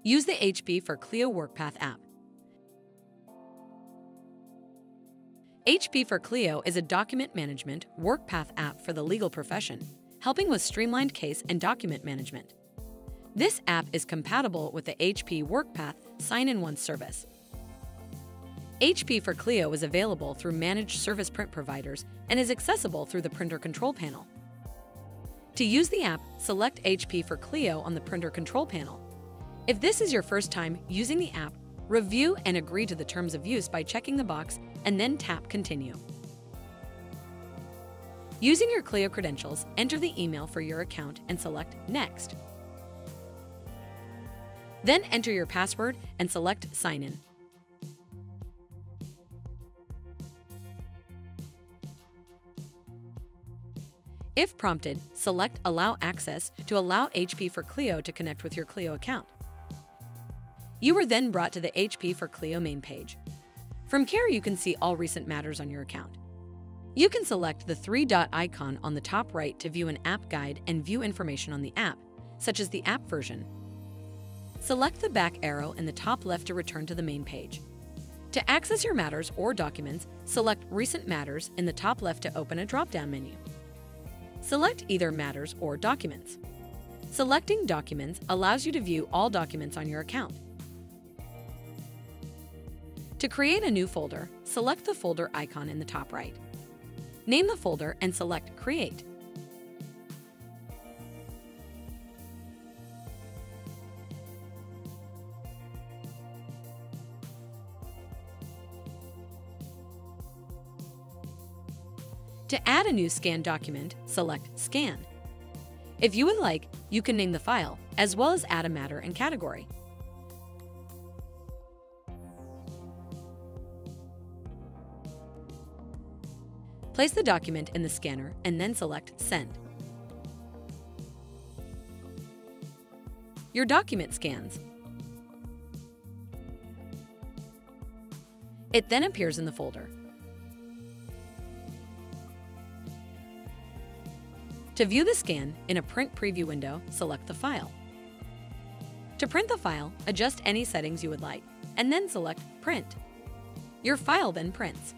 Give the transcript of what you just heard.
Use the HP for Clio WorkPath app. HP for Clio is a document management WorkPath app for the legal profession, helping with streamlined case and document management. This app is compatible with the HP WorkPath Sign-in-Once service. HP for Clio is available through managed service print providers and is accessible through the printer control panel. To use the app, select HP for Clio on the printer control panel. If this is your first time using the app, review and agree to the terms of use by checking the box and then tap Continue. Using your Clio credentials, enter the email for your account and select Next. Then enter your password and select Sign In. If prompted, select Allow Access to allow HP for Clio to connect with your Clio account. You are then brought to the HP for Clio main page. From here, you can see all recent matters on your account. You can select the three-dot icon on the top right to view an app guide and view information on the app, such as the app version. Select the back arrow in the top left to return to the main page. To access your matters or documents, select Recent Matters in the top left to open a drop-down menu. Select either Matters or Documents. Selecting Documents allows you to view all documents on your account. To create a new folder, select the folder icon in the top right. Name the folder and select Create. To add a new scanned document, select Scan. If you would like, you can name the file, as well as add a matter and category. Place the document in the scanner and then select Send. Your document scans. It then appears in the folder. To view the scan in a print preview window, select the file. To print the file, adjust any settings you would like, and then select Print. Your file then prints.